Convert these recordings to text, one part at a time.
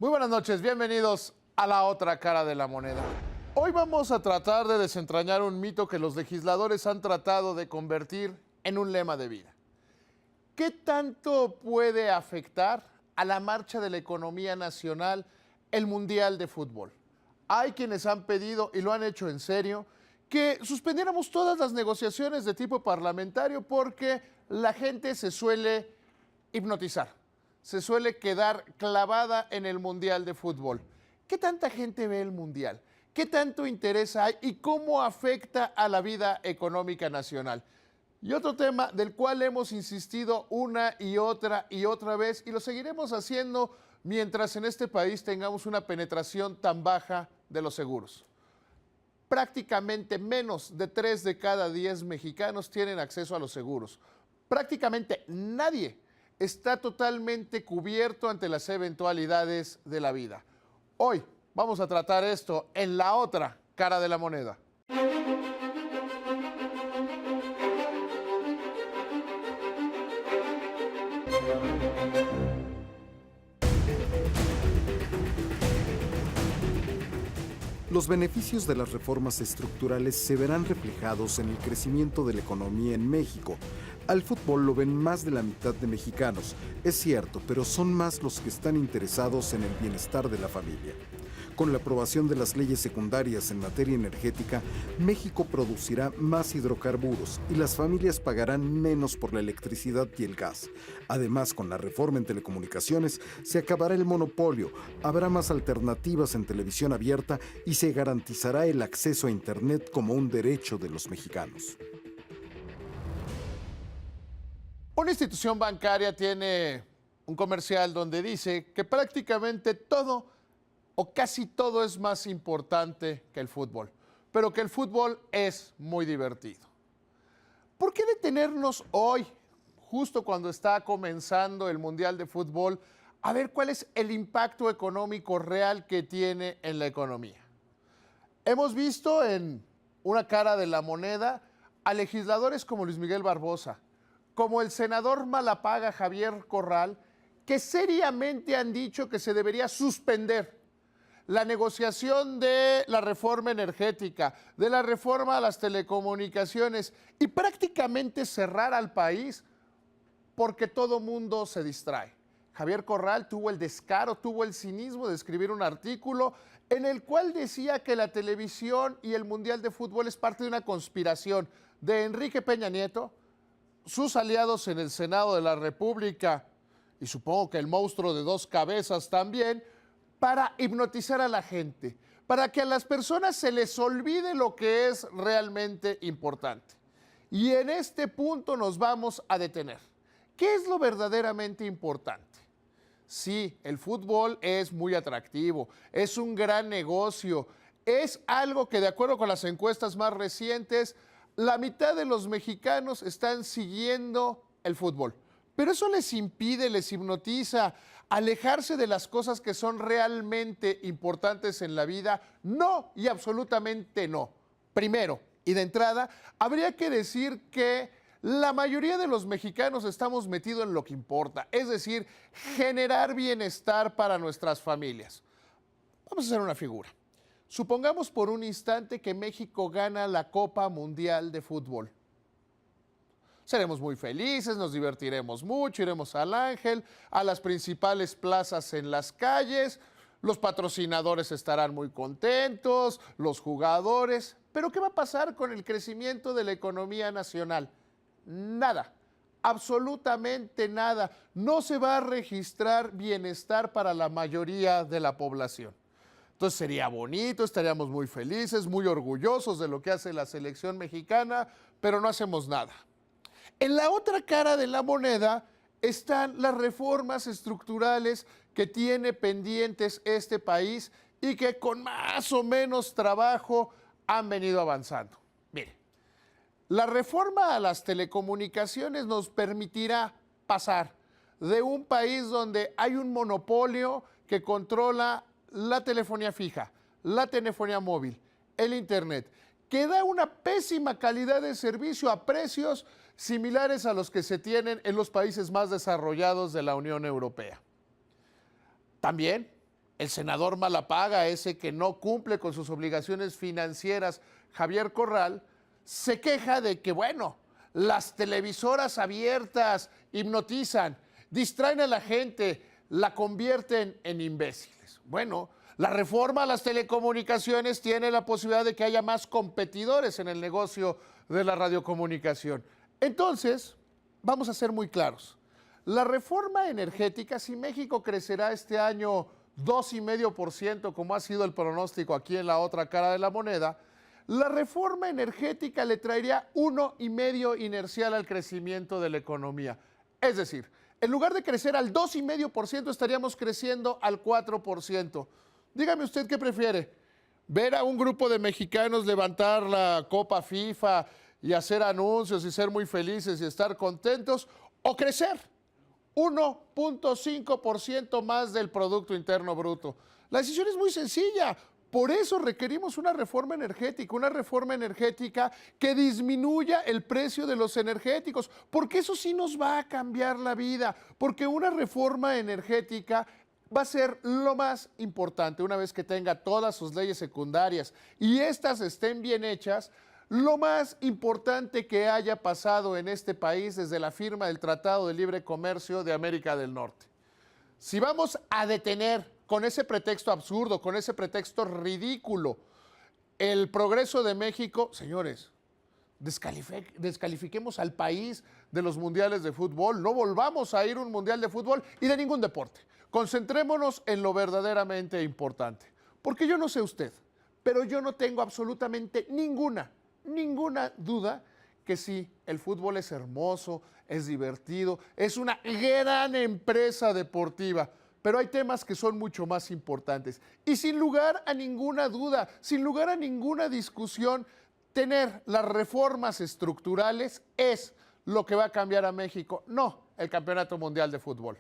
Muy buenas noches, bienvenidos a La Otra Cara de la Moneda. Hoy vamos a tratar de desentrañar un mito que los legisladores han tratado de convertir en un lema de vida. ¿Qué tanto puede afectar a la marcha de la economía nacional el Mundial de Fútbol? Hay quienes han pedido, y lo han hecho en serio, que suspendiéramos todas las negociaciones de tipo parlamentario porque la gente se suele hipnotizar, se suele quedar clavada en el Mundial de Fútbol. ¿Qué tanta gente ve el Mundial? ¿Qué tanto interés hay y cómo afecta a la vida económica nacional? Y otro tema del cual hemos insistido una y otra vez, y lo seguiremos haciendo mientras en este país tengamos una penetración tan baja de los seguros. Prácticamente menos de 3 de cada 10 mexicanos tienen acceso a los seguros. Prácticamente nadie está totalmente cubierto ante las eventualidades de la vida. Hoy vamos a tratar esto en La Otra Cara de la Moneda. Los beneficios de las reformas estructurales se verán reflejados en el crecimiento de la economía en México. Al fútbol lo ven más de la mitad de mexicanos, es cierto, pero son más los que están interesados en el bienestar de la familia. Con la aprobación de las leyes secundarias en materia energética, México producirá más hidrocarburos y las familias pagarán menos por la electricidad y el gas. Además, con la reforma en telecomunicaciones, se acabará el monopolio, habrá más alternativas en televisión abierta y se garantizará el acceso a Internet como un derecho de los mexicanos. Una institución bancaria tiene un comercial donde dice que prácticamente todo o casi todo es más importante que el fútbol, pero que el fútbol es muy divertido. ¿Por qué detenernos hoy, justo cuando está comenzando el Mundial de Fútbol, a ver cuál es el impacto económico real que tiene en la economía? Hemos visto en una cara de la moneda a legisladores como Luis Miguel Barbosa, como el senador Malapaga Javier Corral, que seriamente han dicho que se debería suspender la negociación de la reforma energética, de la reforma a las telecomunicaciones y prácticamente cerrar al país porque todo mundo se distrae. Javier Corral tuvo el descaro, tuvo el cinismo de escribir un artículo en el cual decía que la televisión y el Mundial de Fútbol es parte de una conspiración de Enrique Peña Nieto, sus aliados en el Senado de la República y supongo que el monstruo de 2 cabezas también, para hipnotizar a la gente, para que a las personas se les olvide lo que es realmente importante. Y en este punto nos vamos a detener. ¿Qué es lo verdaderamente importante? Sí, el fútbol es muy atractivo, es un gran negocio, es algo que de acuerdo con las encuestas más recientes, la mitad de los mexicanos están siguiendo el fútbol. Pero eso les impide, les hipnotiza, alejarse de las cosas que son realmente importantes en la vida. No y absolutamente no. Primero, y de entrada, habría que decir que la mayoría de los mexicanos estamos metidos en lo que importa, es decir, generar bienestar para nuestras familias. Vamos a hacer una figura. Supongamos por un instante que México gana la Copa Mundial de Fútbol. Seremos muy felices, nos divertiremos mucho, iremos al Ángel, a las principales plazas en las calles, los patrocinadores estarán muy contentos, los jugadores. ¿Pero qué va a pasar con el crecimiento de la economía nacional? Nada, absolutamente nada. No se va a registrar bienestar para la mayoría de la población. Entonces sería bonito, estaríamos muy felices, muy orgullosos de lo que hace la selección mexicana, pero no hacemos nada. En la otra cara de la moneda están las reformas estructurales que tiene pendientes este país y que con más o menos trabajo han venido avanzando. Mire, la reforma a las telecomunicaciones nos permitirá pasar de un país donde hay un monopolio que controla la telefonía fija, la telefonía móvil, el internet, que da una pésima calidad de servicio a precios similares a los que se tienen en los países más desarrollados de la Unión Europea. También el senador Malapaga, ese que no cumple con sus obligaciones financieras, Javier Corral, se queja de que, bueno, las televisoras abiertas hipnotizan, distraen a la gente, la convierten en imbéciles. Bueno, la reforma a las telecomunicaciones tiene la posibilidad de que haya más competidores en el negocio de la radiocomunicación. Entonces, vamos a ser muy claros. La reforma energética, si México crecerá este año 2,5%, como ha sido el pronóstico aquí en la otra cara de la moneda, la reforma energética le traería 1,5% inercial al crecimiento de la economía. Es decir, en lugar de crecer al 2,5%, estaríamos creciendo al 4%. Dígame usted qué prefiere, ver a un grupo de mexicanos levantar la Copa FIFA y hacer anuncios y ser muy felices y estar contentos, o crecer 1,5% más del Producto Interno Bruto. La decisión es muy sencilla. Por eso requerimos una reforma energética que disminuya el precio de los energéticos, porque eso sí nos va a cambiar la vida, porque una reforma energética va a ser lo más importante una vez que tenga todas sus leyes secundarias y estas estén bien hechas. Lo más importante que haya pasado en este país desde la firma del Tratado de Libre Comercio de América del Norte. Si vamos a detener con ese pretexto absurdo, con ese pretexto ridículo, el progreso de México, señores, descalifiquemos al país de los mundiales de fútbol, no volvamos a ir a un mundial de fútbol y de ningún deporte. Concentrémonos en lo verdaderamente importante. Porque yo no sé usted, pero yo no tengo absolutamente ninguna duda que sí, el fútbol es hermoso, es divertido, es una gran empresa deportiva, pero hay temas que son mucho más importantes. Y sin lugar a ninguna duda, sin lugar a ninguna discusión, tener las reformas estructurales es lo que va a cambiar a México, no el Campeonato Mundial de Fútbol.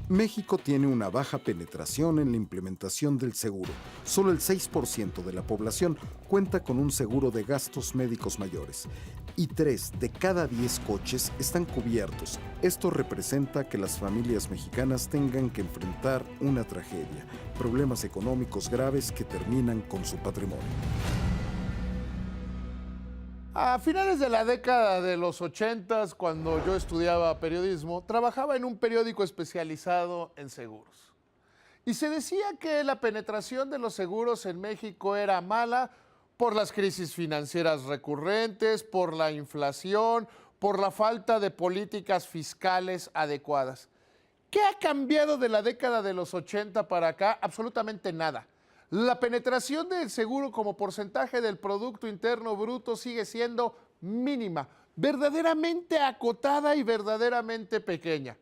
México tiene una baja penetración en la implementación del seguro. Solo el 6% de la población cuenta con un seguro de gastos médicos mayores y 3 de cada 10 coches están cubiertos. Esto representa que las familias mexicanas tengan que enfrentar una tragedia, problemas económicos graves que terminan con su patrimonio. A finales de la década de los 80, cuando yo estudiaba periodismo, trabajaba en un periódico especializado en seguros. Y se decía que la penetración de los seguros en México era mala por las crisis financieras recurrentes, por la inflación, por la falta de políticas fiscales adecuadas. ¿Qué ha cambiado de la década de los 80 para acá? Absolutamente nada. La penetración del seguro como porcentaje del Producto Interno Bruto sigue siendo mínima, verdaderamente acotada y verdaderamente pequeña.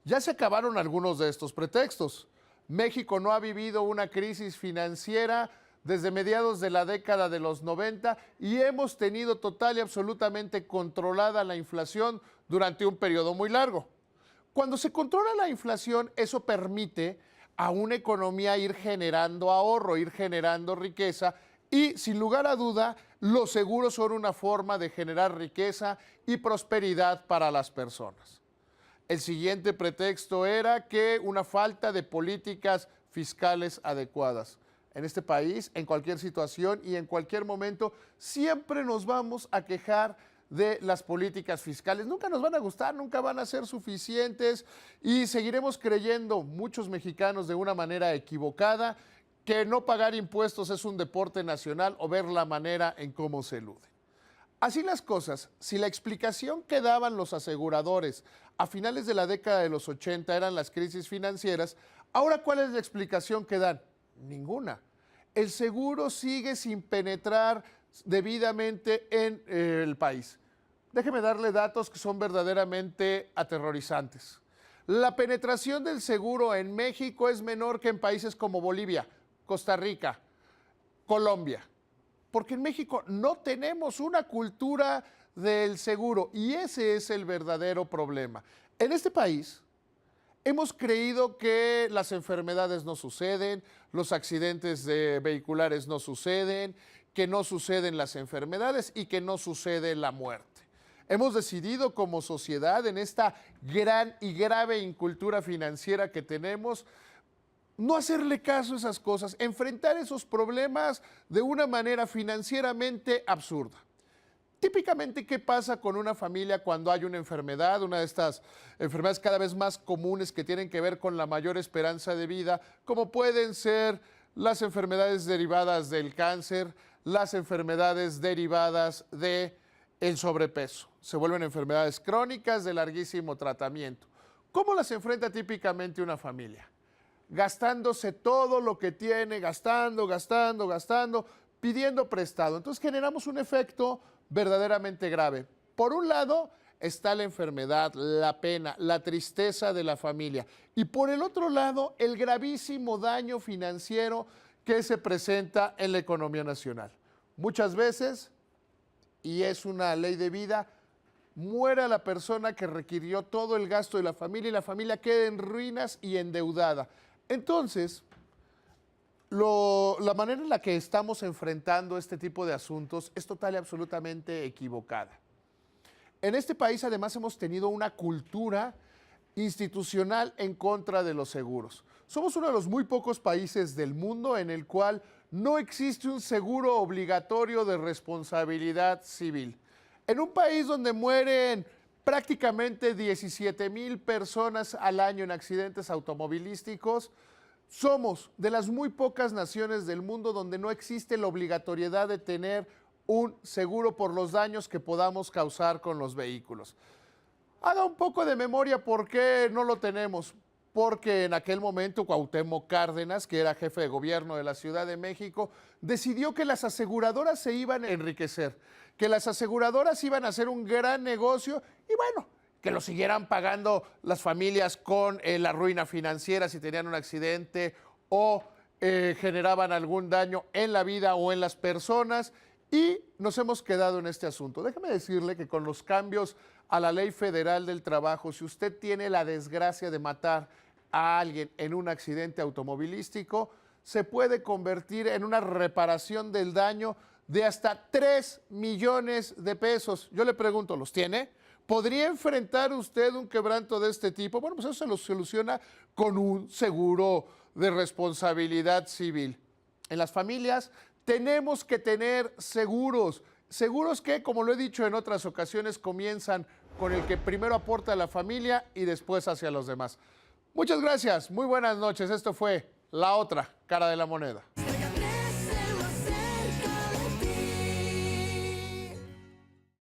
Ya se acabaron algunos de estos pretextos. México no ha vivido una crisis financiera desde mediados de la década de los 90 y hemos tenido total y absolutamente controlada la inflación durante un periodo muy largo. Cuando se controla la inflación, eso permite a una economía ir generando ahorro, ir generando riqueza y, sin lugar a duda, los seguros son una forma de generar riqueza y prosperidad para las personas. El siguiente pretexto era que una falta de políticas fiscales adecuadas. En este país, en cualquier situación y en cualquier momento, siempre nos vamos a quejar de las políticas fiscales. Nunca nos van a gustar, nunca van a ser suficientes y seguiremos creyendo, muchos mexicanos de una manera equivocada, que no pagar impuestos es un deporte nacional o ver la manera en cómo se elude. Así las cosas, si la explicación que daban los aseguradores a finales de la década de los 80 eran las crisis financieras, ahora ¿cuál es la explicación que dan? Ninguna. El seguro sigue sin penetrar debidamente en el país. Déjeme darle datos que son verdaderamente aterrorizantes. La penetración del seguro en México es menor que en países como Bolivia, Costa Rica, Colombia, porque en México no tenemos una cultura del seguro y ese es el verdadero problema. En este país hemos creído que las enfermedades no suceden, los accidentes vehiculares no suceden, que no suceden las enfermedades y que no sucede la muerte. Hemos decidido como sociedad, en esta gran y grave incultura financiera que tenemos, no hacerle caso a esas cosas, enfrentar esos problemas de una manera financieramente absurda. Típicamente, ¿qué pasa con una familia cuando hay una enfermedad? Una de estas enfermedades cada vez más comunes que tienen que ver con la mayor esperanza de vida, como pueden ser las enfermedades derivadas del cáncer, las enfermedades derivadas del sobrepeso. Se vuelven enfermedades crónicas de larguísimo tratamiento. ¿Cómo las enfrenta típicamente una familia? Gastándose todo lo que tiene, gastando, pidiendo prestado. Entonces generamos un efecto verdaderamente grave. Por un lado está la enfermedad, la pena, la tristeza de la familia. Y por el otro lado, el gravísimo daño financiero que se presenta en la economía nacional. Muchas veces, y es una ley de vida, muera la persona que requirió todo el gasto de la familia y la familia queda en ruinas y endeudada. Entonces, la manera en la que estamos enfrentando este tipo de asuntos es total y absolutamente equivocada. En este país, además, hemos tenido una cultura institucional en contra de los seguros. Somos uno de los muy pocos países del mundo en el cual no existe un seguro obligatorio de responsabilidad civil. En un país donde mueren prácticamente 17,000 personas al año en accidentes automovilísticos, somos de las muy pocas naciones del mundo donde no existe la obligatoriedad de tener un seguro por los daños que podamos causar con los vehículos. Haga un poco de memoria por qué no lo tenemos. Porque en aquel momento Cuauhtémoc Cárdenas, que era jefe de gobierno de la Ciudad de México, decidió que las aseguradoras se iban a enriquecer, que las aseguradoras iban a hacer un gran negocio y bueno, que lo siguieran pagando las familias con la ruina financiera si tenían un accidente o generaban algún daño en la vida o en las personas, y nos hemos quedado en este asunto. Déjeme decirle que con los cambios a la Ley Federal del Trabajo, si usted tiene la desgracia de matar a alguien en un accidente automovilístico, se puede convertir en una reparación del daño de hasta 3 millones de pesos. Yo le pregunto, ¿los tiene? ¿Podría enfrentar usted un quebranto de este tipo? Bueno, pues eso se lo soluciona con un seguro de responsabilidad civil. En las familias tenemos que tener seguros que, como lo he dicho en otras ocasiones, comienzan con el que primero aporta a la familia y después hacia los demás. Muchas gracias, muy buenas noches. Esto fue La Otra Cara de la Moneda.